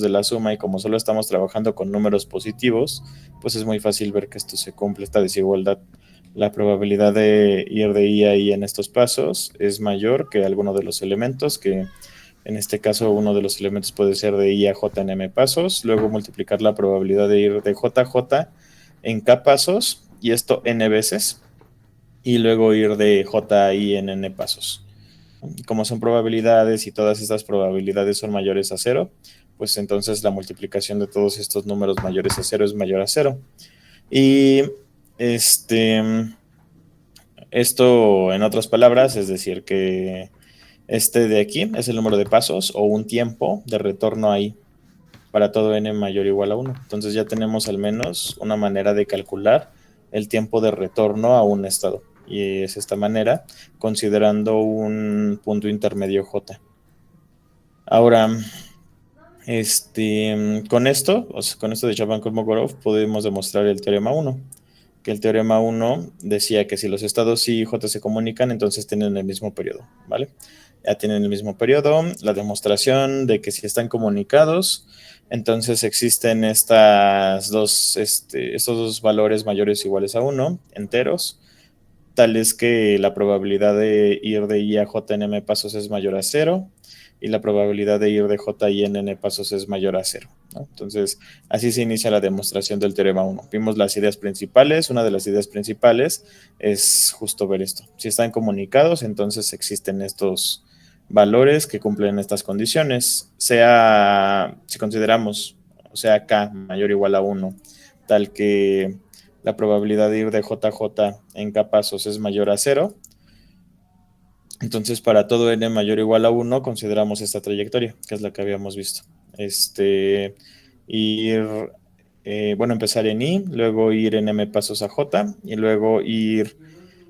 de la suma y como solo estamos trabajando con números positivos, pues es muy fácil ver que esto se cumple, esta desigualdad. La probabilidad de ir de I a I en estos pasos es mayor que alguno de los elementos, que en este caso uno de los elementos puede ser de I a J en M pasos, luego multiplicar la probabilidad de ir de J a J en K pasos, y esto N veces, y luego ir de J a I en N pasos. Como son probabilidades y todas estas probabilidades son mayores a cero, pues entonces la multiplicación de todos estos números mayores a cero es mayor a cero. Y este, esto, en otras palabras, es decir, que este de aquí es el número de pasos o un tiempo de retorno ahí para todo n mayor o igual a 1. Entonces ya tenemos al menos una manera de calcular el tiempo de retorno a un estado. Y es esta manera, considerando un punto intermedio j. Ahora, con esto, o sea, con esto de Chapman-Kolmogorov, podemos demostrar el teorema 1, que el teorema 1 decía que si los estados I y J se comunican, entonces tienen el mismo periodo, ¿vale? Ya tienen el mismo periodo, la demostración de que si están comunicados, entonces existen estos dos valores mayores o iguales a 1, enteros, tal es que la probabilidad de ir de I a J en M pasos es mayor a 0 y la probabilidad de ir de J y en N pasos es mayor a 0, ¿no? Entonces, así se inicia la demostración del teorema 1. Vimos las ideas principales. Una de las ideas principales es justo ver esto. Si están comunicados, entonces existen estos valores que cumplen estas condiciones, sea, si consideramos, o sea, K mayor o igual a 1, tal que la probabilidad de ir de JJ en K pasos es mayor a 0. Entonces, para todo n mayor o igual a 1, consideramos esta trayectoria, que es la que habíamos visto. Empezar en I, luego ir en M pasos a J, y luego ir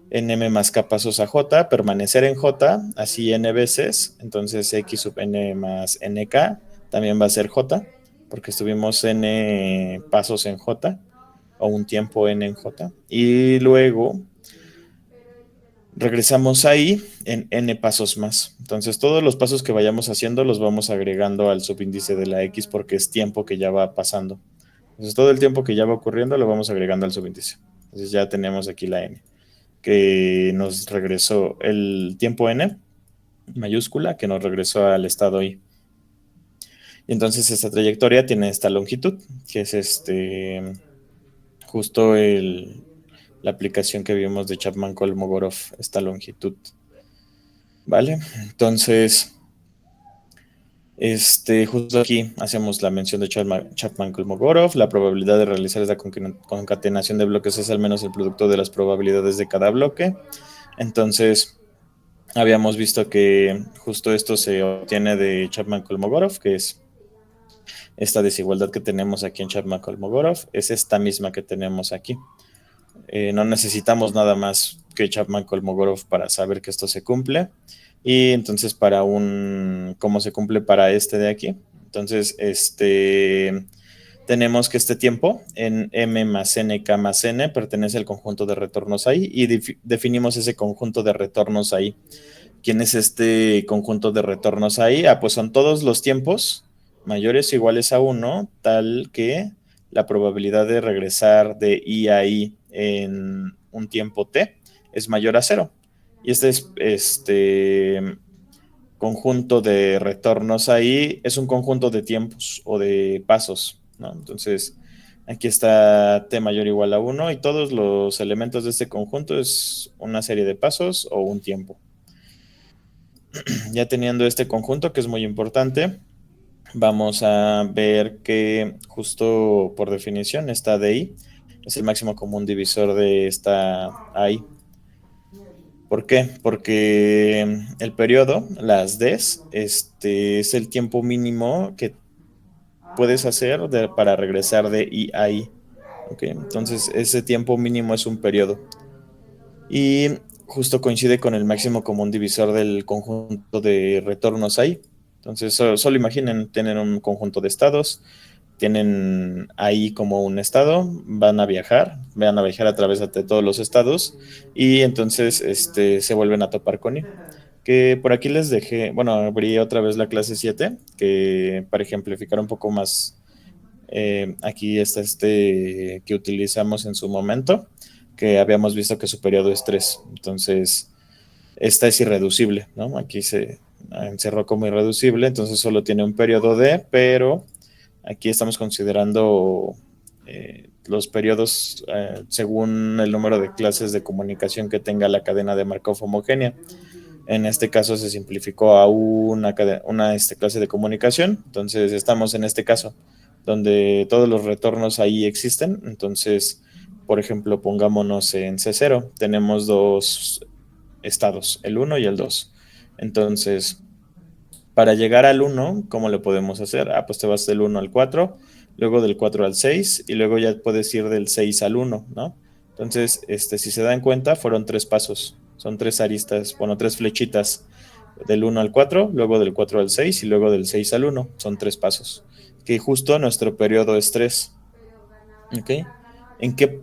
en M más K pasos a J, permanecer en J, así n veces, entonces X sub n más NK también va a ser J, porque estuvimos n pasos en J, o un tiempo n en J, y luego regresamos ahí en n pasos más. Entonces todos los pasos que vayamos haciendo los vamos agregando al subíndice de la X porque es tiempo que ya va pasando. Entonces todo el tiempo que ya va ocurriendo lo vamos agregando al subíndice. Entonces ya tenemos aquí la n, que nos regresó el tiempo n mayúscula, que nos regresó al estado I. Y entonces esta trayectoria tiene esta longitud, que es justo la aplicación que vimos de Chapman-Kolmogorov, esta longitud. ¿Vale? Entonces, justo aquí hacemos la mención de Chapman-Kolmogorov. La probabilidad de realizar esta concatenación de bloques es al menos el producto de las probabilidades de cada bloque. Entonces, habíamos visto que justo esto se obtiene de Chapman-Kolmogorov, que es esta desigualdad que tenemos aquí en Chapman-Kolmogorov, es esta misma que tenemos aquí. No necesitamos nada más que Chapman-Kolmogorov para saber que esto se cumple. Y entonces ¿cómo se cumple para este de aquí? Entonces, tenemos que este tiempo en M más N, K más N pertenece al conjunto de retornos ahí y definimos ese conjunto de retornos ahí. ¿Quién es este conjunto de retornos ahí? Pues son todos los tiempos mayores o iguales a 1, tal que la probabilidad de regresar de I a I en un tiempo t es mayor a 0. Y este conjunto de retornos ahí es un conjunto de tiempos o de pasos, ¿no? Entonces, aquí está t mayor o igual a 1 y todos los elementos de este conjunto es una serie de pasos o un tiempo. Ya teniendo este conjunto, que es muy importante, vamos a ver que justo por definición esta DI es el máximo común divisor de esta AI. ¿Por qué? Porque el periodo, las Ds, es el tiempo mínimo que puedes hacer para regresar de I a I. ¿Okay? Entonces, ese tiempo mínimo es un periodo. Y justo coincide con el máximo común divisor del conjunto de retornos ahí. Entonces, solo imaginen, tienen un conjunto de estados, tienen ahí como un estado, van a viajar a través de todos los estados y entonces se vuelven a topar con I. que por aquí les dejé, bueno, abrí otra vez la clase 7, que para ejemplificar un poco más, aquí está este que utilizamos en su momento, que habíamos visto que su periodo es 3. Entonces, esta es irreducible, ¿no? Aquí se encerró como irreducible, entonces solo tiene un periodo de, pero aquí estamos considerando los periodos según el número de clases de comunicación que tenga la cadena de Markov homogénea. En este caso se simplificó a una clase de comunicación. Entonces estamos en este caso donde todos los retornos ahí existen. Entonces, por ejemplo, pongámonos en C0. Tenemos dos estados, el 1 y el 2. Entonces, para llegar al 1, ¿cómo le podemos hacer? Ah, pues te vas del 1 al 4, luego del 4 al 6 y luego ya puedes ir del 6 al 1, ¿no? Entonces, si se dan cuenta, fueron tres pasos, son tres aristas, bueno, tres flechitas, del 1 al 4, luego del 4 al 6 y luego del 6 al 1, son tres pasos, que justo nuestro periodo es 3, ¿ok?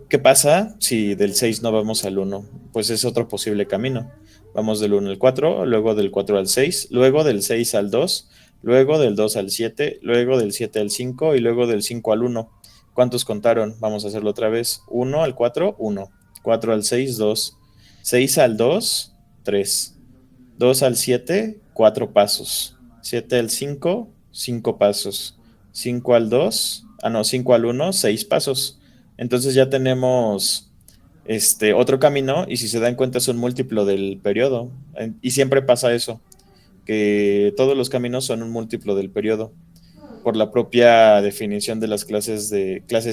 ¿Qué pasa si del 6 no vamos al 1? Pues es otro posible camino. Vamos del 1 al 4, luego del 4 al 6, luego del 6 al 2, luego del 2 al 7, luego del 7 al 5 y luego del 5 al 1. ¿Cuántos contaron? Vamos a hacerlo otra vez. 1 al 4, 1. 4 al 6, 2. 6 al 2, 3. 2 al 7, 4 pasos. 7 al 5, 5 pasos. 5 al 2, no, 5 al 1, 6 pasos. Entonces ya tenemos otro camino y si se dan cuenta es un múltiplo del periodo. Y siempre pasa eso, que todos los caminos son un múltiplo del periodo. Por la propia definición de las clases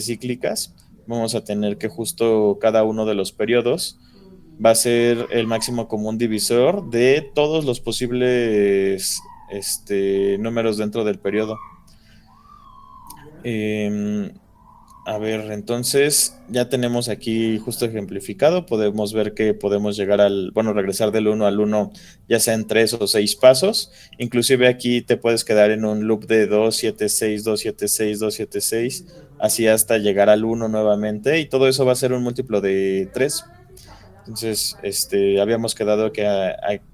cíclicas, vamos a tener que justo cada uno de los periodos va a ser el máximo común divisor de todos los posibles números dentro del periodo. A ver, entonces ya tenemos aquí justo ejemplificado, podemos ver que podemos llegar regresar del 1 al 1 ya sea en 3 o 6 pasos, inclusive aquí te puedes quedar en un loop de 2, 7, 6, 2, 7, 6, 2, 7, 6, así hasta llegar al 1 nuevamente y todo eso va a ser un múltiplo de 3. Entonces, habíamos quedado que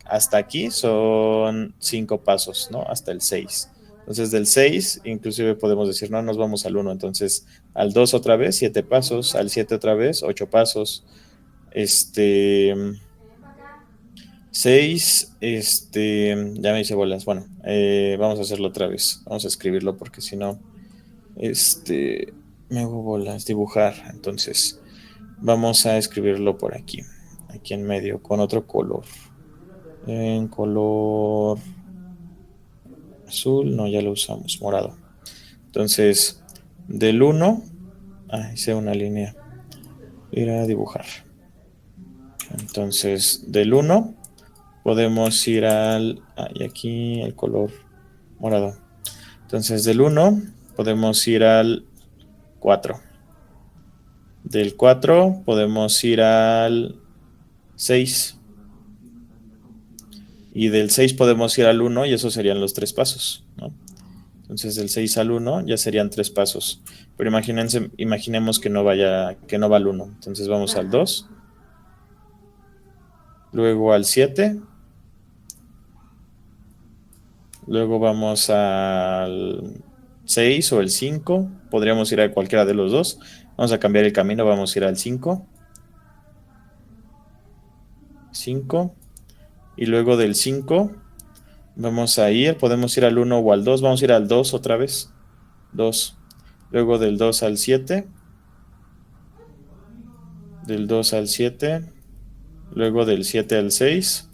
hasta aquí son 5 pasos, ¿no? Hasta el 6. Entonces, del 6, inclusive podemos decir, no, nos vamos al 1. Entonces, al 2 otra vez, 7 pasos. Al 7 otra vez, 8 pasos. 6, ya me hice bolas. Bueno, vamos a hacerlo otra vez. Vamos a escribirlo porque si no, me hago bolas, dibujar. Entonces, vamos a escribirlo por aquí en medio, con otro color. En color azul, no, ya lo usamos, morado. Entonces, del 1, hice una línea, ir a dibujar. Entonces, del 1 podemos ir y aquí el color morado. Entonces, del 1 podemos ir al 4. Del 4 podemos ir al 6. Y del 6 podemos ir al 1 y esos serían los tres pasos, ¿no? Entonces del 6 al 1 ya serían tres pasos. Pero imaginemos que no va al 1. Entonces vamos al 2, luego al 7, luego vamos al 6 o el 5. Podríamos ir a cualquiera de los dos. Vamos a cambiar el camino, vamos a ir al 5. 5. Y luego del 5 podemos ir al 1 o al 2. Vamos a ir al 2 otra vez. 2. Luego del 2 al 7. Del 2 al 7. Luego del 7 al 6.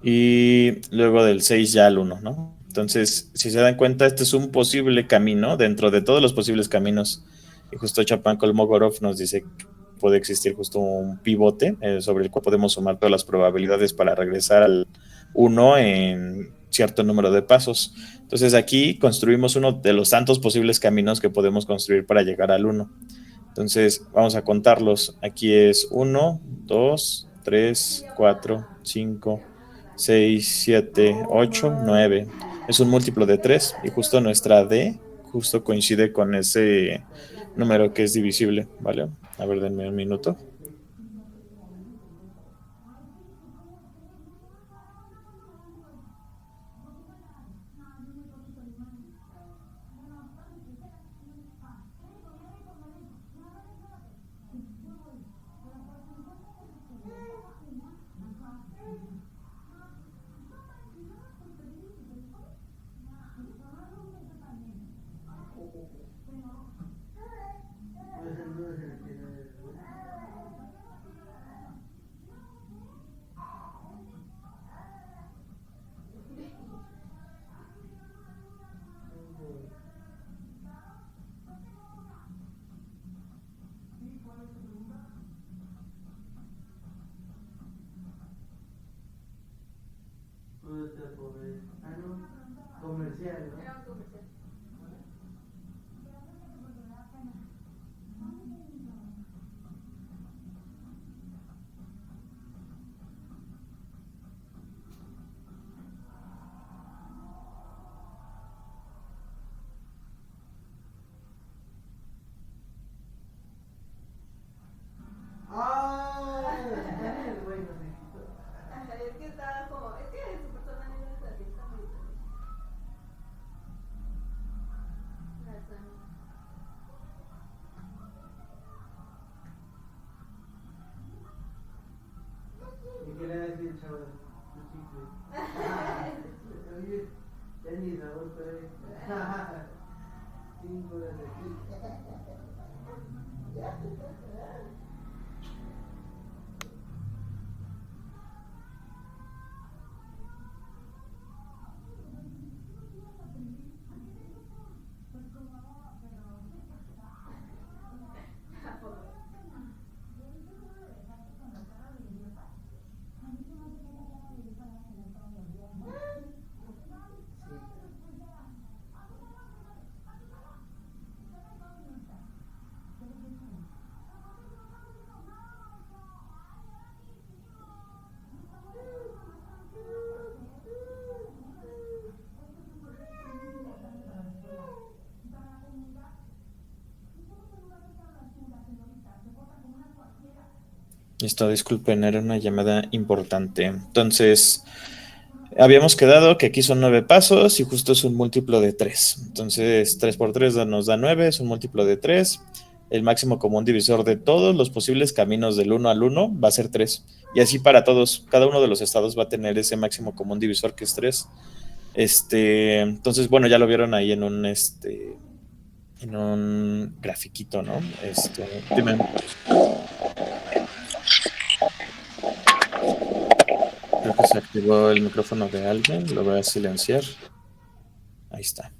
Y luego del 6 ya al 1, ¿no? Entonces, si se dan cuenta, este es un posible camino dentro de todos los posibles caminos. Y justo Chapán Kolmogorov nos dice que puede existir justo un pivote sobre el cual podemos sumar todas las probabilidades para regresar al 1 en cierto número de pasos. Entonces aquí construimos uno de los tantos posibles caminos que podemos construir para llegar al 1. Entonces vamos a contarlos. Aquí es 1, 2, 3, 4, 5, 6, 7, 8, 9. Es un múltiplo de 3 y justo nuestra D justo coincide con ese número que es divisible, ¿vale? A ver, denme un minuto. Listo, disculpen, era una llamada importante. Entonces, habíamos quedado que aquí son 9 pasos y justo es un múltiplo de 3. Entonces, 3 por 3 nos da 9, es un múltiplo de 3. El máximo común divisor de todos los posibles caminos del 1 al 1 va a ser 3. Y así para todos, cada uno de los estados va a tener ese máximo común divisor que es 3. Entonces, bueno, ya lo vieron ahí en un grafiquito, ¿no? Dime. Creo que se activó el micrófono de alguien, lo voy a silenciar. Ahí está.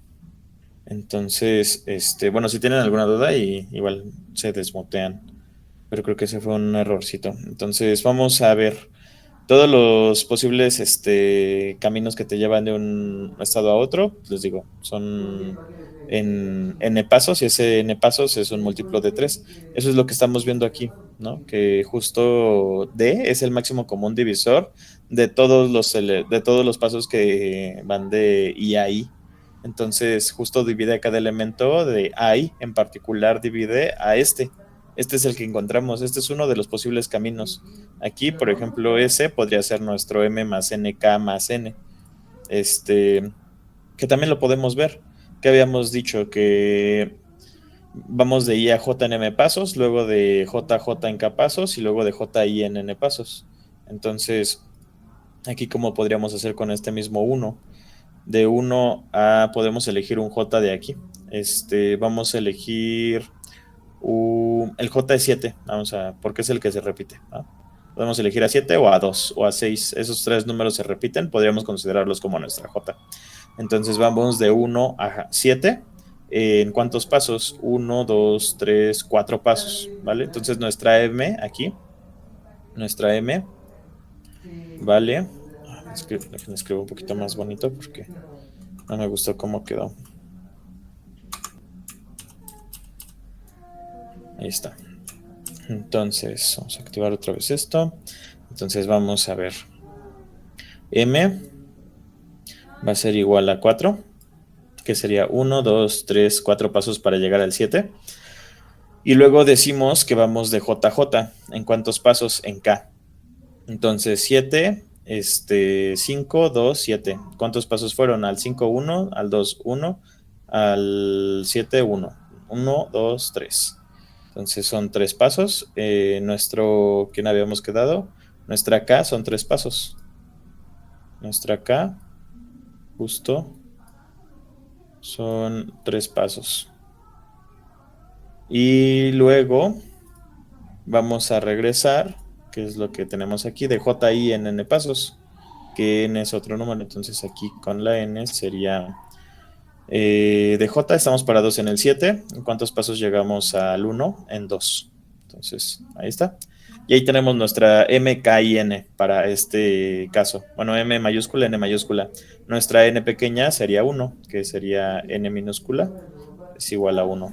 Entonces, bueno, si tienen alguna duda, igual se desmutean. Pero creo que ese fue un errorcito. Entonces, vamos a ver todos los posibles caminos que te llevan de un estado a otro. Les digo, son en n pasos y ese n pasos es un múltiplo de 3. Eso es lo que estamos viendo aquí, ¿no? Que justo D es el máximo común divisor de todos los pasos que van de I a I. Entonces, justo divide a cada elemento de I, en particular divide a este. Este es el que encontramos, este es uno de los posibles caminos. Aquí, por ejemplo, S podría ser nuestro M más NK más N. Que también lo podemos ver. Que habíamos dicho que vamos de I a J en M pasos, luego de JJ en K pasos y luego de JI en N pasos. Entonces, aquí como podríamos hacer con este mismo 1. De 1 a podemos elegir un J de aquí. Vamos a elegir el J es 7, porque es el que se repite, ¿no? Podemos elegir a 7 o a 2 o a 6. Esos tres números se repiten, podríamos considerarlos como nuestra J. Entonces vamos de 1 a 7. ¿En cuántos pasos? 1, 2, 3, 4 pasos, ¿vale? Entonces nuestra M aquí, nuestra M, ¿vale? Déjenme escribir un poquito más bonito porque no me gustó cómo quedó. Ahí está. Entonces, vamos a activar otra vez esto. Entonces vamos a ver. M va a ser igual a 4, que sería 1, 2, 3, 4 pasos para llegar al 7. Y luego decimos que vamos de JJ. ¿En cuántos pasos? En K. Entonces 7, 5, 2, 7. ¿Cuántos pasos fueron? Al 5, 1, al 2, 1, al 7, 1. 1, 2, 3. Entonces son 3 pasos. ¿Quién habíamos quedado? Nuestra K son 3 pasos. Nuestra K, justo, son 3 pasos. Y luego vamos a regresar, que es lo que tenemos aquí, de JI en N pasos, que N es otro número. Entonces aquí con la N sería de J estamos parados en el 7. ¿En cuántos pasos llegamos al 1? En 2. Entonces, ahí está. Y ahí tenemos nuestra M, K y N para este caso. Bueno, M mayúscula, N mayúscula. Nuestra N pequeña sería 1, que sería N minúscula, es igual a 1.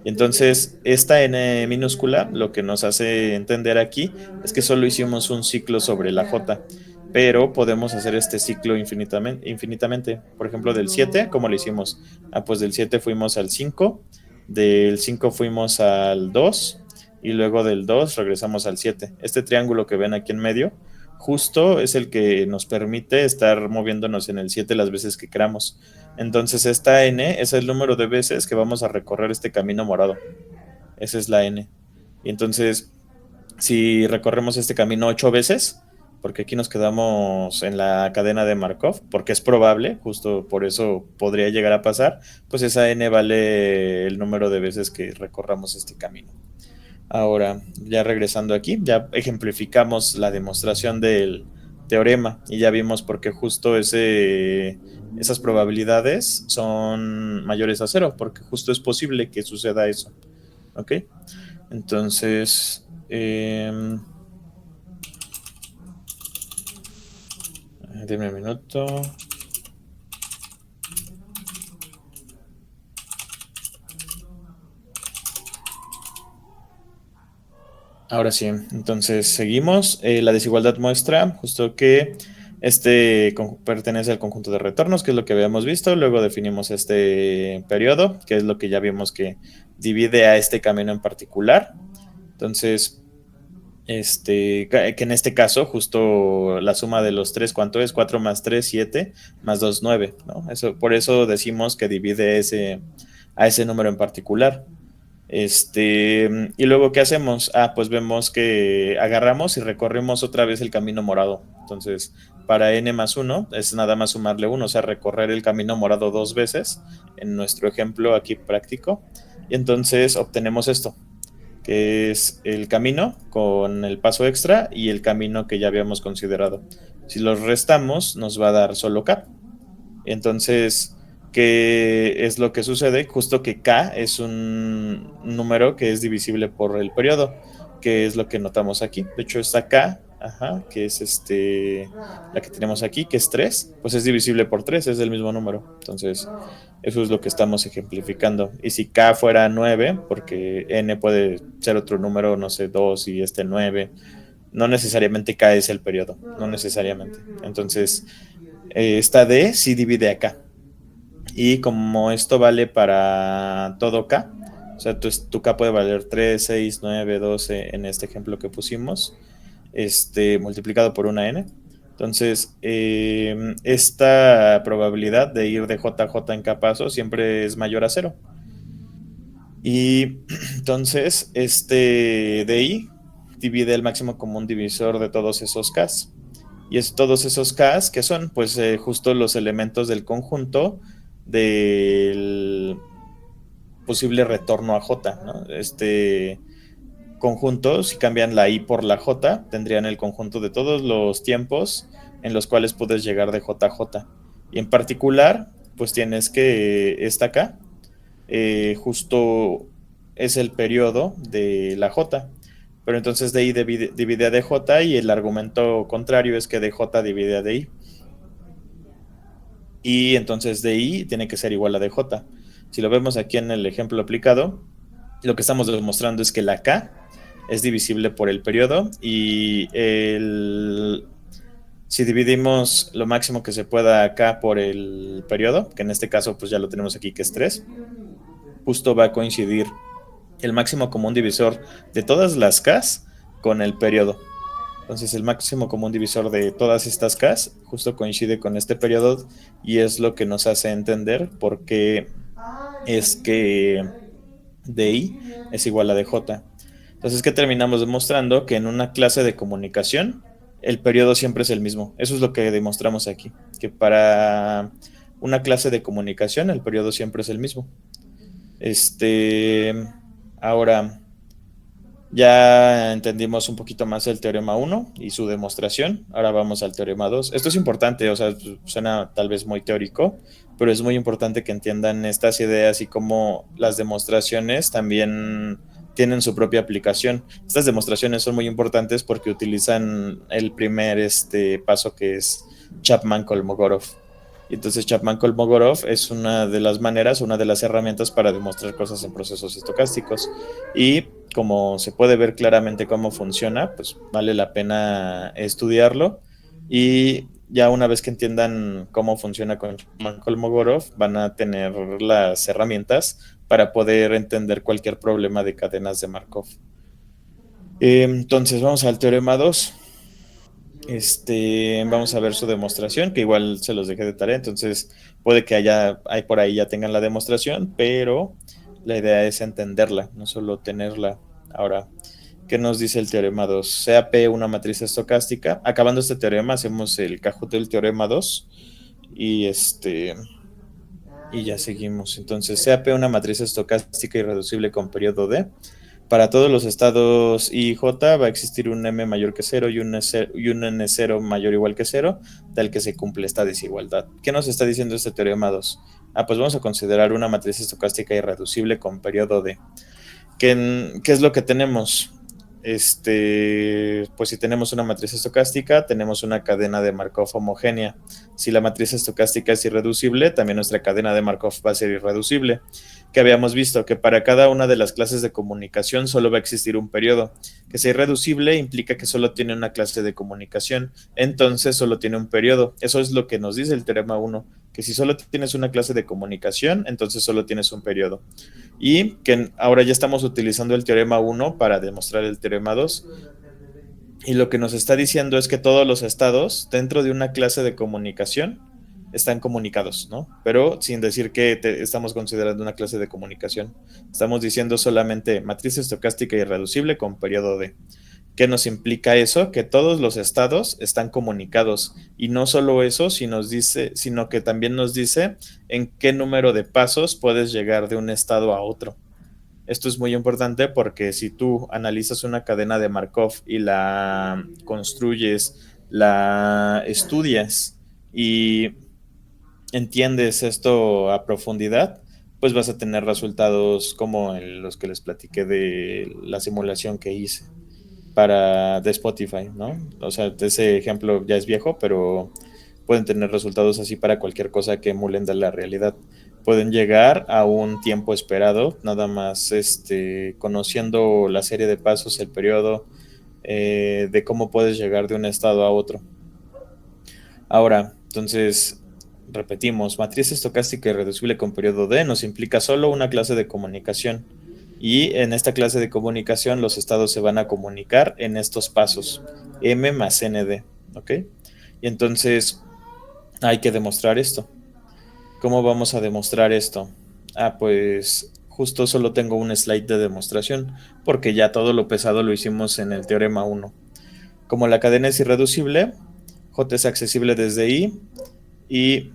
Y entonces, esta N minúscula, lo que nos hace entender aquí es que solo hicimos un ciclo sobre la J, pero podemos hacer este ciclo infinitamente. Por ejemplo, del 7, ¿cómo lo hicimos? Pues del 7 fuimos al 5, del 5 fuimos al 2 y luego del 2 regresamos al 7. Este triángulo que ven aquí en medio, justo es el que nos permite estar moviéndonos en el 7 las veces que queramos. Entonces esta N es el número de veces que vamos a recorrer este camino morado. Esa es la N. Y entonces, si recorremos este camino 8 veces, porque aquí nos quedamos en la cadena de Markov, porque es probable, justo por eso podría llegar a pasar, pues esa n vale el número de veces que recorramos este camino. Ahora, ya regresando aquí, ya ejemplificamos la demostración del teorema y ya vimos por qué justo esas probabilidades son mayores a cero, porque justo es posible que suceda eso. ¿Ok? Entonces, dime un minuto. Ahora sí, entonces seguimos. La desigualdad muestra justo que pertenece al conjunto de retornos, que es lo que habíamos visto. Luego definimos este periodo, que es lo que ya vimos que divide a este camino en particular. Entonces, que en este caso, justo la suma de los tres, ¿cuánto es? 4 más 3, 7, más 2, 9, ¿no? Por eso decimos que divide a ese número en particular. Y luego, ¿qué hacemos? Pues vemos que agarramos y recorremos otra vez el camino morado. Entonces, para n más 1 es nada más sumarle 1, o sea, recorrer el camino morado 2 veces, en nuestro ejemplo aquí práctico. Y entonces obtenemos esto, que es el camino con el paso extra y el camino que ya habíamos considerado. Si los restamos, nos va a dar solo k. Entonces, ¿qué es lo que sucede? Justo que k es un número que es divisible por el periodo, que es lo que notamos aquí. De hecho, esta k, que es la que tenemos aquí, que es 3, pues es divisible por 3, es del mismo número. Entonces, eso es lo que estamos ejemplificando. Y si k fuera 9, porque n puede ser otro número, no sé, 2 y 9, no necesariamente k es el periodo, no necesariamente. Entonces, esta D sí divide acá. Y como esto vale para todo K, o sea, tu K puede valer 3, 6, 9, 12 en este ejemplo que pusimos, multiplicado por una N. Entonces, esta probabilidad de ir de JJ en K pasos siempre es mayor a 0. Y entonces, DI divide el máximo común divisor de todos esos Ks. Y es todos esos Ks que son, pues, justo los elementos del conjunto del posible retorno a J, ¿no? Este conjunto, si cambian la I por la J, tendrían el conjunto de todos los tiempos en los cuales puedes llegar de J a J. Y en particular, pues tienes que esta K, justo es el periodo de la J. Pero entonces DI divide a DJ y el argumento contrario es que DJ divide a DI. Y entonces DI tiene que ser igual a DJ. Si lo vemos aquí en el ejemplo aplicado, lo que estamos demostrando es que la K es divisible por el periodo y si dividimos lo máximo que se pueda acá por el periodo, que en este caso pues ya lo tenemos aquí que es 3, justo va a coincidir el máximo común divisor de todas las Ks con el periodo. Entonces el máximo común divisor de todas estas Ks justo coincide con este periodo y es lo que nos hace entender por qué es que DI es igual a DJ. Entonces, ¿qué terminamos demostrando? Que en una clase de comunicación el periodo siempre es el mismo. Eso es lo que demostramos aquí, que para una clase de comunicación el periodo siempre es el mismo. Ahora, ya entendimos un poquito más el teorema 1 y su demostración. Ahora vamos al teorema 2. Esto es importante, o sea, suena tal vez muy teórico, pero es muy importante que entiendan estas ideas y cómo las demostraciones también tienen su propia aplicación. Estas demostraciones son muy importantes porque utilizan el primer paso que es Chapman-Kolmogorov. Y entonces Chapman-Kolmogorov es una de las maneras, una de las herramientas para demostrar cosas en procesos estocásticos. Y como se puede ver claramente cómo funciona, pues vale la pena estudiarlo. Y ya una vez que entiendan cómo funciona con Chapman-Kolmogorov, van a tener las herramientas para poder entender cualquier problema de cadenas de Markov. Entonces vamos al teorema 2. Vamos a ver su demostración, que igual se los dejé de tarea, entonces puede que hay por ahí ya tengan la demostración, pero la idea es entenderla, no solo tenerla. Ahora, ¿Qué nos dice el teorema 2? Sea P una matriz estocástica. Acabando este teorema, hacemos el Kahoot del teorema 2 y y ya seguimos. Entonces, sea P una matriz estocástica irreducible con periodo D. Para todos los estados I y J va a existir un M mayor que 0 y un N0 mayor o igual que 0, tal que se cumple esta desigualdad. ¿Qué nos está diciendo este teorema 2? Pues vamos a considerar una matriz estocástica irreducible con periodo D. ¿Qué es lo que tenemos? Pues si tenemos una matriz estocástica, tenemos una cadena de Markov homogénea. Si la matriz estocástica es irreducible, también nuestra cadena de Markov va a ser irreducible. Que habíamos visto que para cada una de las clases de comunicación solo va a existir un periodo. Que sea irreducible implica que solo tiene una clase de comunicación, entonces solo tiene un periodo. Eso es lo que nos dice el teorema 1, que si solo tienes una clase de comunicación, entonces solo tienes un periodo. Y que ahora ya estamos utilizando el teorema 1 para demostrar el teorema 2. Y lo que nos está diciendo es que todos los estados dentro de una clase de comunicación están comunicados, ¿no? Pero sin decir que estamos considerando una clase de comunicación. Estamos diciendo solamente matriz estocástica irreducible con periodo D. ¿Qué nos implica eso? Que todos los estados están comunicados. Y no solo eso, sino que también nos dice en qué número de pasos puedes llegar de un estado a otro. Esto es muy importante porque si tú analizas una cadena de Markov y la construyes, la estudias y entiendes esto a profundidad, pues vas a tener resultados como los que les platiqué de la simulación que hice de Spotify, ¿no? O sea, ese ejemplo ya es viejo, pero pueden tener resultados así para cualquier cosa que emulen de la realidad. Pueden llegar a un tiempo esperado, nada más conociendo la serie de pasos, el periodo, de cómo puedes llegar de un estado a otro. Ahora, entonces, repetimos, matriz estocástica irreducible con periodo D nos implica solo una clase de comunicación. Y en esta clase de comunicación los estados se van a comunicar en estos pasos, M más ND, ¿ok? Y entonces hay que demostrar esto. ¿Cómo vamos a demostrar esto? Pues justo solo tengo un slide de demostración, porque ya todo lo pesado lo hicimos en el teorema 1. Como la cadena es irreducible, J es accesible desde I y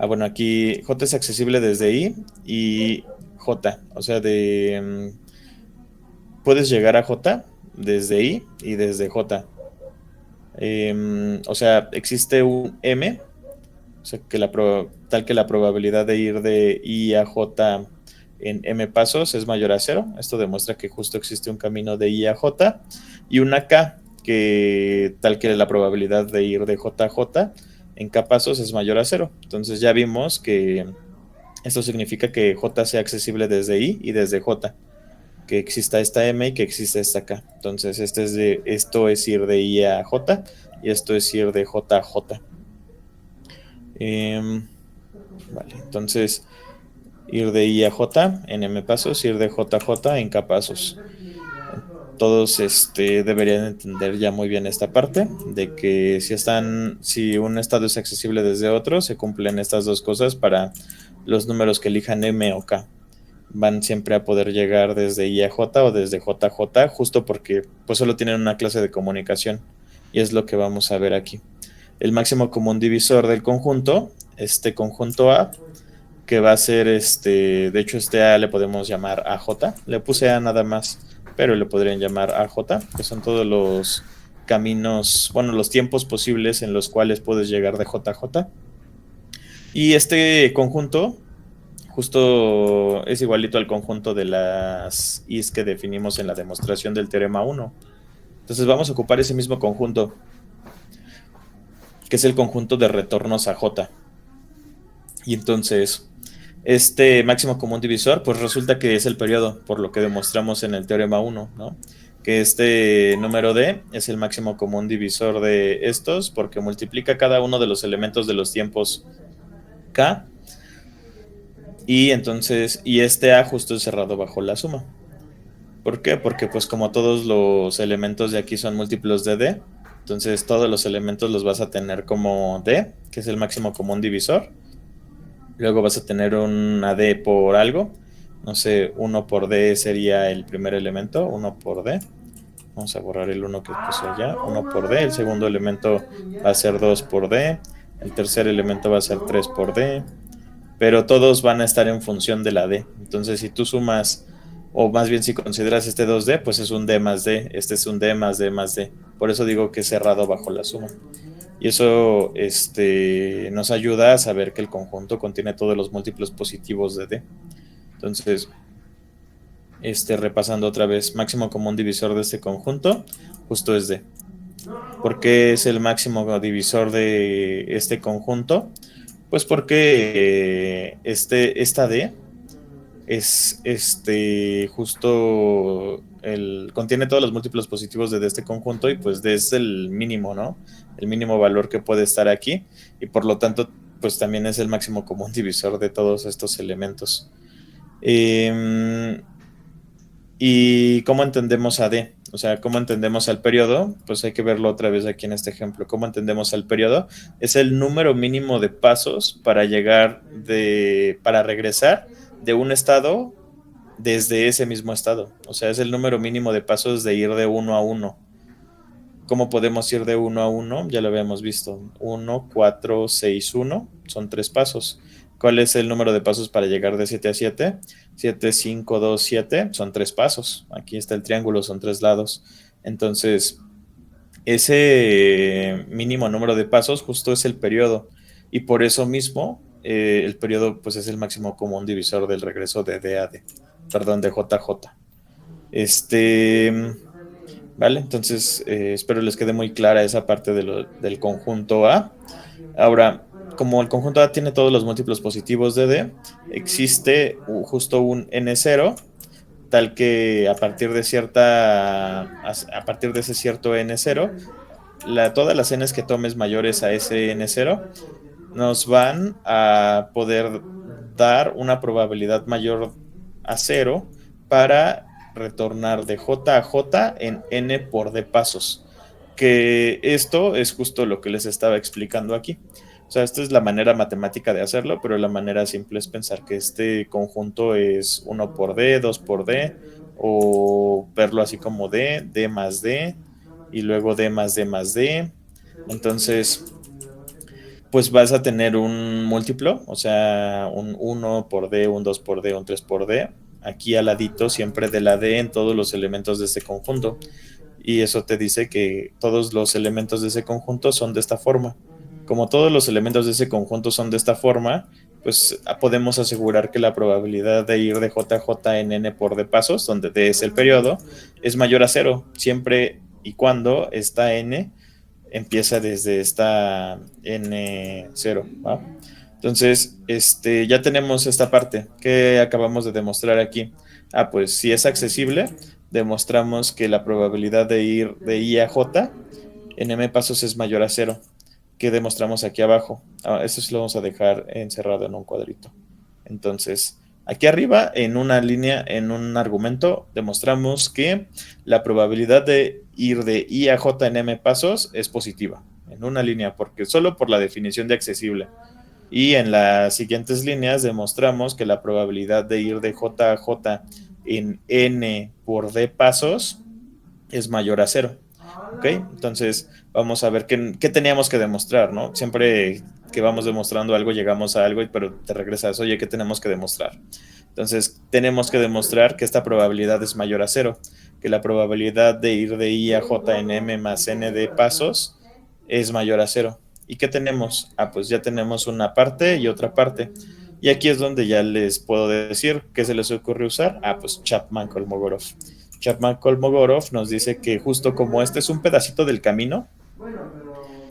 bueno, aquí J es accesible desde I y J, o sea, puedes llegar a J desde I y desde J. O sea, existe un M, o sea, tal que la probabilidad de ir de I a J en M pasos es mayor a 0. Esto demuestra que justo existe un camino de I a J. Y una K, que tal que la probabilidad de ir de J a J en K pasos es mayor a 0. Entonces ya vimos que esto significa que J sea accesible desde I y desde J, que exista esta M y que exista esta K. Entonces esto es ir de I a J y esto es ir de J a J. Vale, entonces ir de I a J en M pasos, ir de J a J en K pasos. Todos deberían entender ya muy bien esta parte de que si un estado es accesible desde otro, se cumplen estas dos cosas para los números que elijan M o K. Van siempre a poder llegar desde I a J o desde J a J, justo porque pues solo tienen una clase de comunicación, y es lo que vamos a ver aquí. El máximo común divisor del conjunto, este conjunto A, que va a ser de hecho A le podemos llamar AJ, le puse A nada más, pero le podrían llamar AJ, que son todos los caminos, bueno, los tiempos posibles en los cuales puedes llegar de J a J. Y este conjunto justo es igualito al conjunto de las Is que definimos en la demostración del teorema 1. Entonces vamos a ocupar ese mismo conjunto, que es el conjunto de retornos a J. Y entonces este máximo común divisor, pues resulta que es el periodo, por lo que demostramos en el teorema 1, ¿no? Que este número D es el máximo común divisor de estos, porque multiplica cada uno de los elementos de los tiempos K, y entonces, este A justo es cerrado bajo la suma. ¿Por qué? Porque pues como todos los elementos de aquí son múltiplos de D, entonces todos los elementos los vas a tener como D, que es el máximo común divisor. Luego vas a tener una D por algo, no sé, 1 por D sería el primer elemento, 1 por D. Vamos a borrar el 1 que puse allá, 1 por D. El segundo elemento va a ser 2 por D. El tercer elemento va a ser 3 por D. Pero todos van a estar en función de la D. Entonces, si tú sumas, o más bien si consideras este 2D, pues es un D más D. Este es un D más D más D. Por eso digo que es cerrado bajo la suma. Y eso nos ayuda a saber que el conjunto contiene todos los múltiplos positivos de D. Entonces, repasando otra vez, máximo común divisor de este conjunto, justo es D. ¿Por qué es el máximo divisor de este conjunto? Pues porque esta D es justo contiene todos los múltiplos positivos de este conjunto y pues D es el mínimo, ¿no? El mínimo valor que puede estar aquí y por lo tanto pues también es el máximo común divisor de todos estos elementos. ¿Y cómo entendemos a D? O sea, ¿cómo entendemos al periodo? Pues hay que verlo otra vez aquí en este ejemplo. ¿Cómo entendemos al periodo? Es el número mínimo de pasos para para regresar de un estado desde ese mismo estado. O sea, es el número mínimo de pasos de ir de 1 a 1. ¿Cómo podemos ir de 1 a 1? Ya lo habíamos visto. 1, 4, 6, 1. Son 3 pasos. ¿Cuál es el número de pasos para llegar de 7 a 7? 7, 5, 2, 7. Son 3 pasos. Aquí está el triángulo, son 3 lados. Entonces, ese mínimo número de pasos justo es el periodo. Y por eso mismo, el periodo pues, es el máximo común divisor del regreso de D a D. Perdón, de J a J. Vale, entonces espero les quede muy clara esa parte del conjunto A. Ahora, como el conjunto A tiene todos los múltiplos positivos de D, existe justo un N0, tal que a partir de ese cierto N0, todas las Ns que tomes mayores a ese N0 nos van a poder dar una probabilidad mayor a 0 para retornar de J a J en N por D pasos. Que esto es justo lo que les estaba explicando aquí. O sea, esta es la manera matemática de hacerlo, pero la manera simple es pensar que este conjunto es 1 por D, 2 por D, o verlo así como D, D más D, y luego D más D más D. Entonces, pues vas a tener un múltiplo, o sea, un 1 por D, un 2 por D, un 3 por D, aquí al ladito siempre de la D en todos los elementos de este conjunto. Y eso te dice que todos los elementos de ese conjunto son de esta forma. Como todos los elementos de ese conjunto son de esta forma, pues podemos asegurar que la probabilidad de ir de J a J en N por D pasos, donde D es el periodo, es mayor a 0, siempre y cuando esta N empieza desde esta N0, ¿va? Entonces, ya tenemos esta parte que acabamos de demostrar aquí. Pues si es accesible, demostramos que la probabilidad de ir de I a J en M pasos es mayor a 0, que demostramos aquí abajo. Esto sí lo vamos a dejar encerrado en un cuadrito. Entonces, aquí arriba, en una línea, en un argumento, demostramos que la probabilidad de ir de I a J en M pasos es positiva, en una línea, porque solo por la definición de accesible. Y en las siguientes líneas demostramos que la probabilidad de ir de J a J en N por D pasos es mayor a 0. ¿Ok? Entonces vamos a ver qué teníamos que demostrar, ¿no? Siempre que vamos demostrando algo llegamos a algo, pero te regresas, oye, ¿qué tenemos que demostrar? Entonces tenemos que demostrar que esta probabilidad es mayor a 0, que la probabilidad de ir de I a J en M más N de pasos es mayor a 0. ¿Y qué tenemos? Pues ya tenemos una parte y otra parte. Y aquí es donde ya les puedo decir qué se les ocurre usar. Pues Chapman-Kolmogorov. Chapman-Kolmogorov nos dice que justo como este es un pedacito del camino,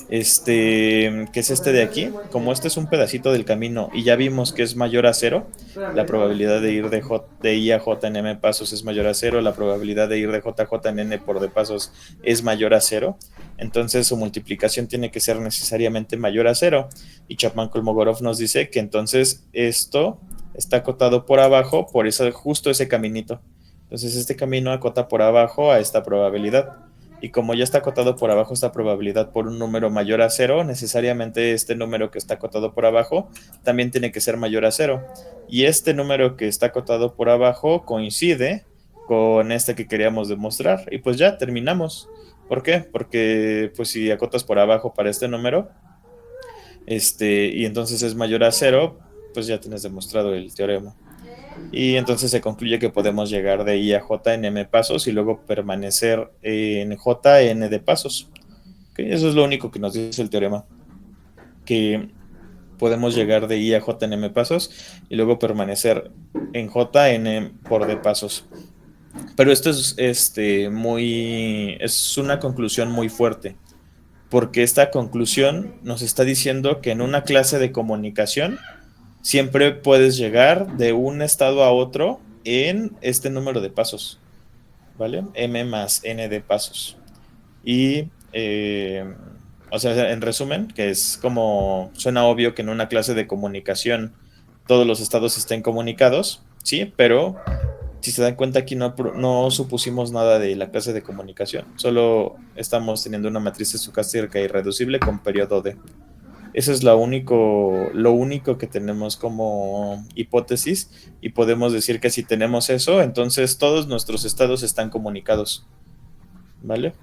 que es este de aquí, como este es un pedacito del camino y ya vimos que es mayor a 0, la probabilidad de ir de I a J en M pasos es mayor a 0, la probabilidad de ir de J a J en N por D pasos es mayor a 0, entonces su multiplicación tiene que ser necesariamente mayor a 0, y Chapman-Kolmogorov nos dice que entonces esto está acotado por abajo por justo ese caminito. Entonces este camino acota por abajo a esta probabilidad. Y como ya está acotado por abajo esta probabilidad por un número mayor a cero, necesariamente este número que está acotado por abajo también tiene que ser mayor a cero. Y este número que está acotado por abajo coincide con este que queríamos demostrar. Y pues ya terminamos. ¿Por qué? Porque pues si acotas por abajo para este número, y entonces es mayor a cero, pues ya tienes demostrado el teorema. Y entonces se concluye que podemos llegar de I a J en m pasos y luego permanecer en J n de pasos. ¿Okay? Eso es lo único que nos dice el teorema. Que podemos llegar de I a J en m pasos y luego permanecer en J n por d pasos. Pero esto es es una conclusión muy fuerte, porque esta conclusión nos está diciendo que en una clase de comunicación siempre puedes llegar de un estado a otro en este número de pasos, ¿vale? M más n de pasos. Y, o sea, en resumen, que es como, suena obvio que en una clase de comunicación todos los estados estén comunicados, ¿sí? Pero si se dan cuenta aquí no supusimos nada de la clase de comunicación, solo estamos teniendo una matriz estocástica irreducible con periodo D. Eso es lo único que tenemos como hipótesis y podemos decir que si tenemos eso, entonces todos nuestros estados están comunicados, ¿vale?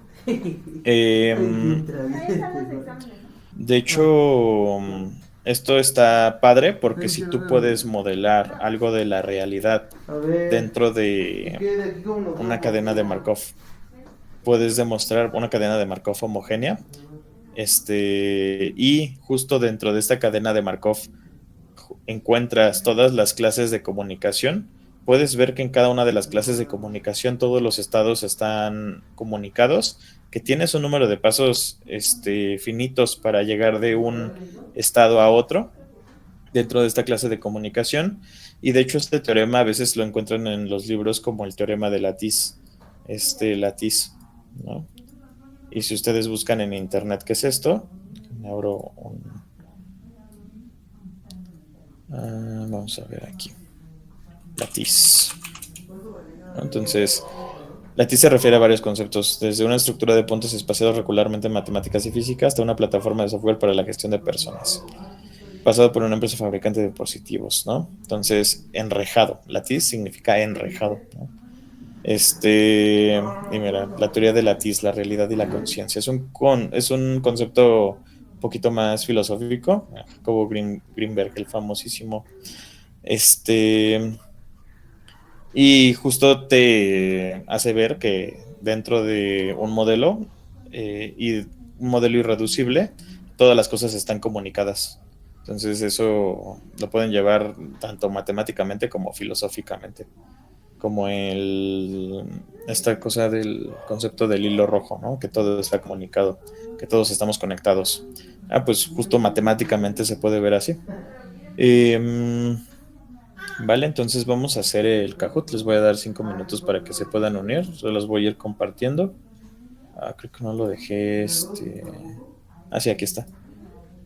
De hecho, esto está padre porque si tú puedes modelar algo de la realidad dentro de una cadena de Markov, puedes demostrar una cadena de Markov homogénea. Y justo dentro de esta cadena de Markov encuentras todas las clases de comunicación. Puedes ver que en cada una de las clases de comunicación todos los estados están comunicados, que tienes un número de pasos finitos para llegar de un estado a otro dentro de esta clase de comunicación. Y de hecho este teorema a veces lo encuentran en los libros como el teorema de Lattice, Lattice, ¿no? Y si ustedes buscan en internet qué es esto, abro vamos a ver aquí. Lattice. Entonces, Lattice se refiere a varios conceptos, desde una estructura de puntos espaciados regularmente en matemáticas y física hasta una plataforma de software para la gestión de personas, pasado por una empresa fabricante de dispositivos, ¿no? Entonces, enrejado. Lattice significa enrejado, ¿no? Y mira, la teoría de Lattice, la realidad y la conciencia. Es un concepto un poquito más filosófico. Jacobo Greenberg, el famosísimo. Y justo te hace ver que dentro de un modelo y un modelo irreducible, todas las cosas están comunicadas. Entonces eso lo pueden llevar tanto matemáticamente como filosóficamente, como esta cosa del concepto del hilo rojo, ¿no? Que todo está comunicado, que todos estamos conectados. Pues justo matemáticamente se puede ver así. Vale, entonces vamos a hacer el Kahoot. Les voy a dar 5 minutos para que se puedan unir. Yo los voy a ir compartiendo. Creo que no lo dejé. Sí, aquí está.